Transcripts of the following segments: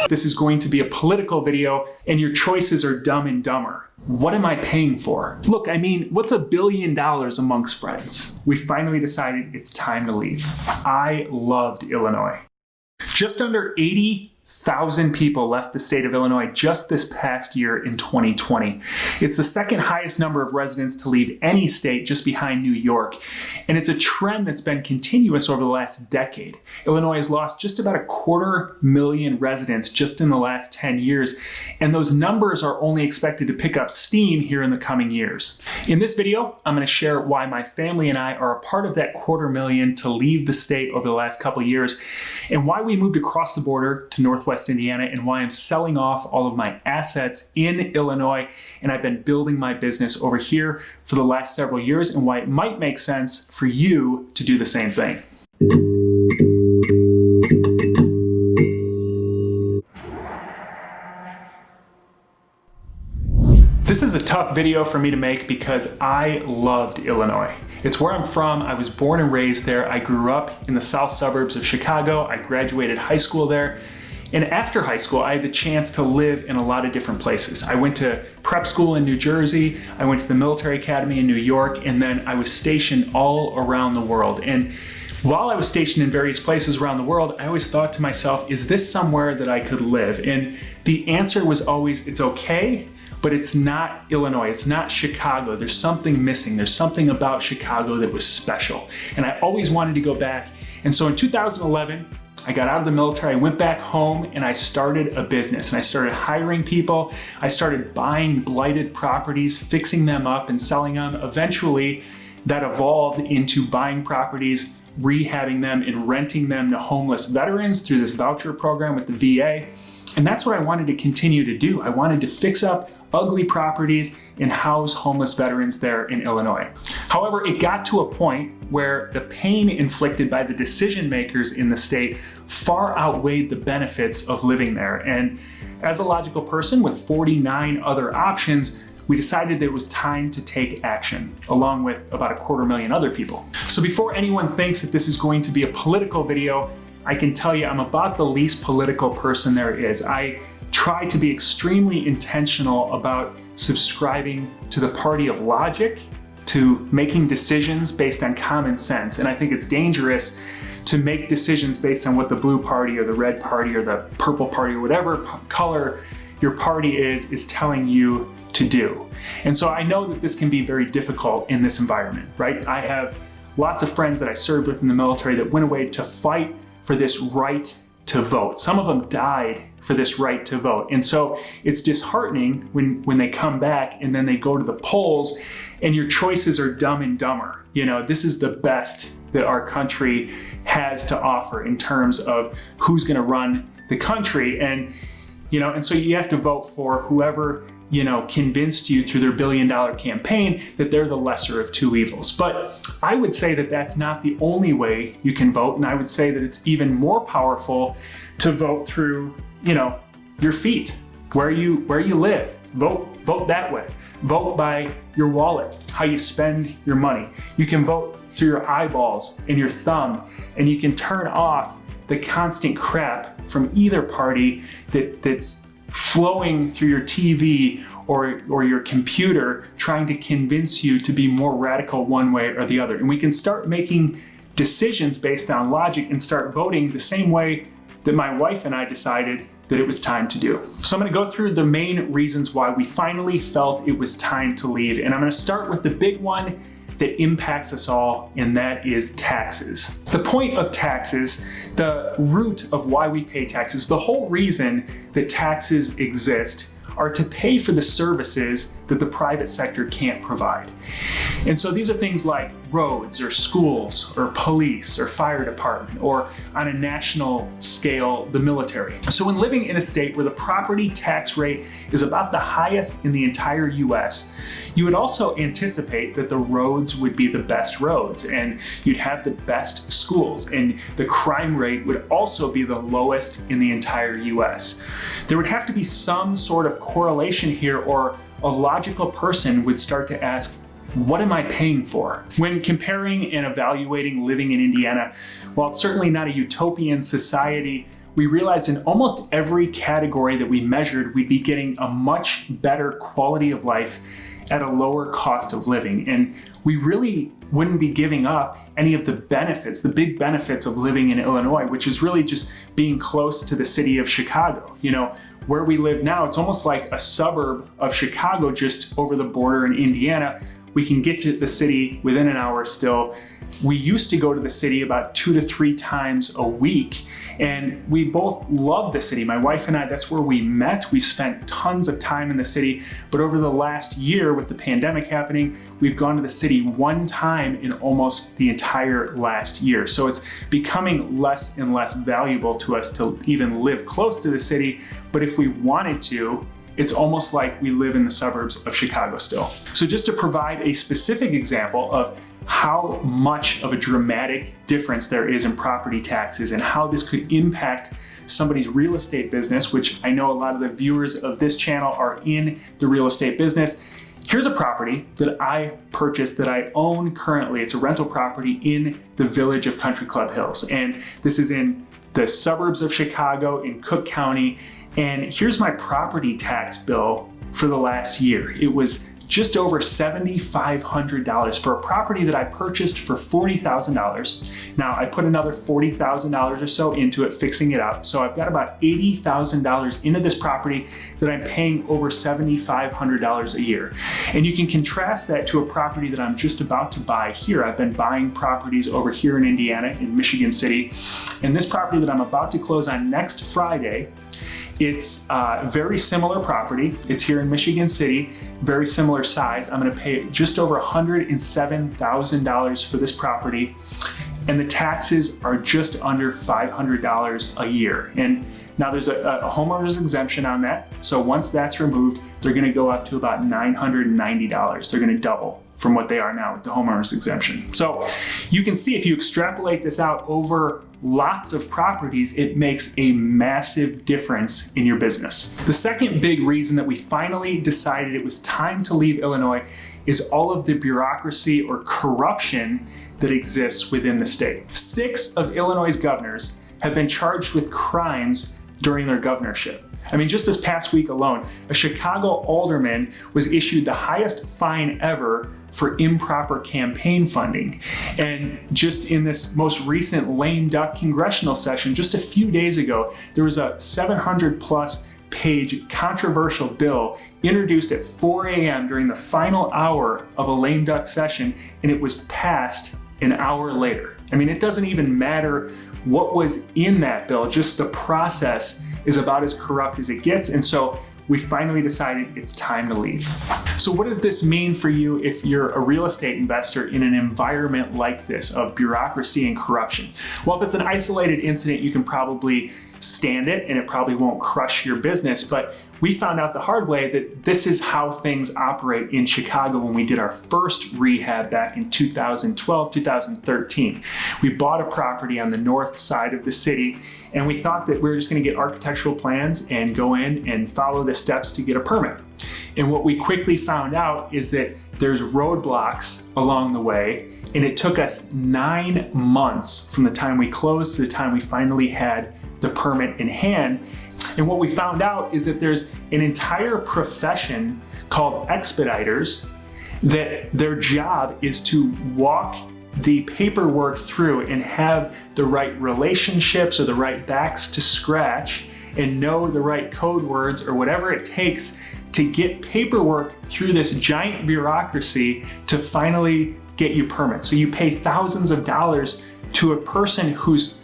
This is going to be a political video, and your choices are dumb and dumber. What am I paying for? Look, I mean, what's $1 billion amongst friends? We finally decided it's time to leave. I loved Illinois. Just under 80,000 people left the state of Illinois just this past year in 2020. It's the second highest number of residents to leave any state, just behind New York. And it's a trend that's been continuous over the last decade. Illinois has lost just about 250,000 residents just in the last 10 years. And those numbers are only expected to pick up steam here in the coming years. In this video, I'm going to share why my family and I are a part of that 250,000 to leave the state over the last couple of years, and why we moved across the border to Northwest Indiana, and why I'm selling off all of my assets in Illinois, and I've been building my business over here for the last several years, and why it might make sense for you to do the same thing. This is a tough video for me to make because I loved Illinois. It's where I'm from. I was born and raised there. I grew up in the south suburbs of Chicago. I graduated high school there. And after high school, I had the chance to live in a lot of different places. I went to prep school in New Jersey. I went to the military academy in New York. And then I was stationed all around the world. And while I was stationed in various places around the world, I always thought to myself, is this somewhere that I could live? And the answer was always, it's okay, but it's not Illinois, it's not Chicago. There's something missing. There's something about Chicago that was special. And I always wanted to go back. And so in 2011, I got out of the military, I went back home, and I started a business. And I started hiring people. I started buying blighted properties, fixing them up and selling them. Eventually, that evolved into buying properties, rehabbing them, and renting them to homeless veterans through this voucher program with the VA. And that's what I wanted to continue to do. I wanted to fix up ugly properties and house homeless veterans there in Illinois. However, it got to a point where the pain inflicted by the decision makers in the state far outweighed the benefits of living there. And as a logical person with 49 other options, we decided that it was time to take action, along with about 250,000 other people. So before anyone thinks that this is going to be a political video, I can tell you I'm about the least political person there is. I try to be extremely intentional about subscribing to the party of logic, to making decisions based on common sense. And I think it's dangerous to make decisions based on what the blue party or the red party or the purple party or whatever color your party is telling you to do. And so I know that this can be very difficult in this environment, right? I have lots of friends that I served with in the military that went away to fight for this right to vote. Some of them died for this right to vote. And so it's disheartening when they come back and then they go to the polls and your choices are dumb and dumber. You know, this is the best that our country has to offer in terms of who's gonna run the country. And, you know, and so you have to vote for whoever, you know, convinced you through their $1 billion campaign that they're the lesser of two evils. But I would say that that's not the only way you can vote. And I would say that it's even more powerful to vote through, you know, your feet, where you live. Vote that way. Vote by your wallet, how you spend your money. You can vote through your eyeballs and your thumb, and you can turn off the constant crap from either party that's flowing through your TV or your computer trying to convince you to be more radical one way or the other. And we can start making decisions based on logic and start voting the same way that my wife and I decided that it was time to do. So I'm gonna go through the main reasons why we finally felt it was time to leave. And I'm gonna start with the big one that impacts us all, and that is taxes. The point of taxes, the root of why we pay taxes, the whole reason that taxes exist are to pay for the services that the private sector can't provide. And so these are things like roads or schools or police or fire department, or on a national scale, the military. So when living in a state where the property tax rate is about the highest in the entire US, you would also anticipate that the roads would be the best roads, and you'd have the best schools, and the crime rate would also be the lowest in the entire US. There would have to be some sort of correlation here, or a logical person would start to ask, what am I paying for? When comparing and evaluating living in Indiana, while it's certainly not a utopian society, we realized in almost every category that we measured, we'd be getting a much better quality of life at a lower cost of living. And we really wouldn't be giving up any of the benefits, the big benefits of living in Illinois, which is really just being close to the city of Chicago. You know, where we live now, it's almost like a suburb of Chicago just over the border in Indiana. We can get to the city within an hour still. We used to go to the city about 2 to 3 times a week, and we both love the city. My wife and I, that's where we met. We've spent tons of time in the city, but over the last year with the pandemic happening, we've gone to the city 1 time in almost the entire last year. So it's becoming less and less valuable to us to even live close to the city, but if we wanted to, it's almost like we live in the suburbs of Chicago still. So just to provide a specific example of how much of a dramatic difference there is in property taxes and how this could impact somebody's real estate business, which I know a lot of the viewers of this channel are in the real estate business. Here's a property that I purchased that I own currently. It's a rental property in the village of Country Club Hills. And this is in the suburbs of Chicago in Cook County. And here's my property tax bill for the last year. It was just over $7,500 for a property that I purchased for $40,000. Now I put another $40,000 or so into it, fixing it up. So I've got about $80,000 into this property that I'm paying over $7,500 a year. And you can contrast that to a property that I'm just about to buy here. I've been buying properties over here in Indiana, in Michigan City. And this property that I'm about to close on next Friday, it's a very similar property. It's here in Michigan City, very similar size. I'm gonna pay just over $107,000 for this property, and the taxes are just under $500 a year. And now there's a homeowner's exemption on that. So once that's removed, they're gonna go up to about $990. They're gonna double from what they are now with the homeowner's exemption. So you can see if you extrapolate this out over lots of properties, it makes a massive difference in your business. The second big reason that we finally decided it was time to leave Illinois is all of the bureaucracy or corruption that exists within the state. 6 of Illinois' governors have been charged with crimes during their governorship. I mean, just this past week alone, a Chicago alderman was issued the highest fine ever for improper campaign funding. And just in this most recent lame duck congressional session, just a few days ago, there was a 700+ page controversial bill introduced at 4 a.m. during the final hour of a lame duck session, and it was passed an hour later. I mean, it doesn't even matter what was in that bill, just the process is about as corrupt as it gets. And so we finally decided it's time to leave. So what does this mean for you if you're a real estate investor in an environment like this of bureaucracy and corruption? Well, if it's an isolated incident, you can probably stand it and it probably won't crush your business. But we found out the hard way that this is how things operate in Chicago when we did our first rehab back in 2012, 2013. We bought a property on the north side of the city, and we thought that we were just going to get architectural plans and go in and follow the steps to get a permit. And what we quickly found out is that there's roadblocks along the way, and it took us 9 months from the time we closed to the time we finally had the permit in hand. And what we found out is that there's an entire profession called expediters that their job is to walk the paperwork through and have the right relationships or the right backs to scratch and know the right code words or whatever it takes to get paperwork through this giant bureaucracy to finally get you permits. So you pay thousands of dollars to a person who's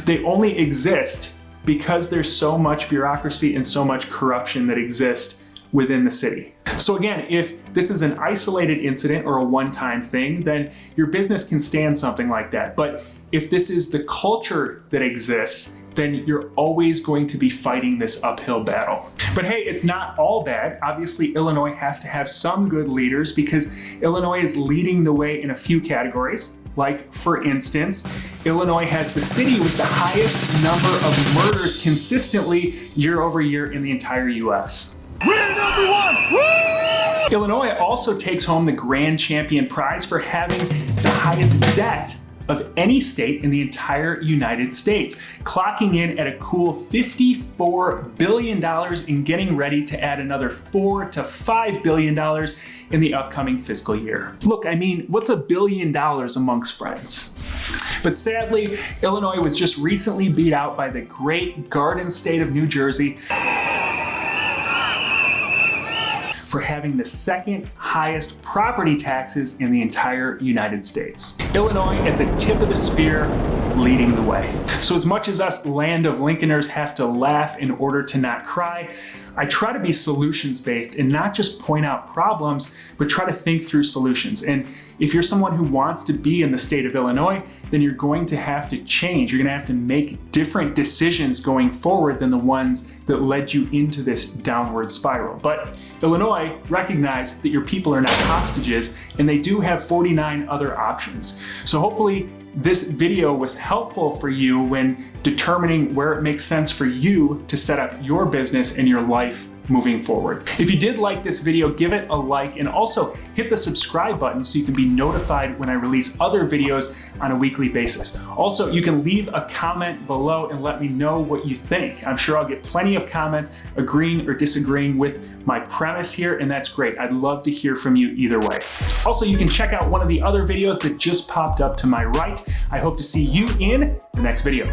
they only exist because there's so much bureaucracy and so much corruption that exists within the city. So again, if this is an isolated incident or a one-time thing, then your business can stand something like that. But if this is the culture that exists, then you're always going to be fighting this uphill battle. But hey, it's not all bad. Obviously, Illinois has to have some good leaders because Illinois is leading the way in a few categories. Like, for instance, Illinois has the city with the highest number of murders consistently year over year in the entire US. We're number one! Woo! Illinois also takes home the grand champion prize for having the highest debt of any state in the entire United States, clocking in at a cool $54 billion and getting ready to add another $4 to $5 billion in the upcoming fiscal year. Look, I mean, what's $1 billion amongst friends? But sadly, Illinois was just recently beat out by the great Garden State of New Jersey for having the second highest property taxes in the entire United States. Illinois at the tip of the spear, leading the way. So as much as us Land of Lincolners have to laugh in order to not cry, I try to be solutions-based and not just point out problems, but try to think through solutions. And if you're someone who wants to be in the state of Illinois, then you're going to have to change. You're going to have to make different decisions going forward than the ones that led you into this downward spiral. But Illinois recognized that your people are not hostages, and they do have 49 other options. So hopefully this video was helpful for you when determining where it makes sense for you to set up your business and your life moving forward. If you did like this video, give it a like and also hit the subscribe button so you can be notified when I release other videos on a weekly basis. Also, you can leave a comment below and let me know what you think. I'm sure I'll get plenty of comments agreeing or disagreeing with my premise here, and that's great. I'd love to hear from you either way. Also, you can check out one of the other videos that just popped up to my right. I hope to see you in the next video.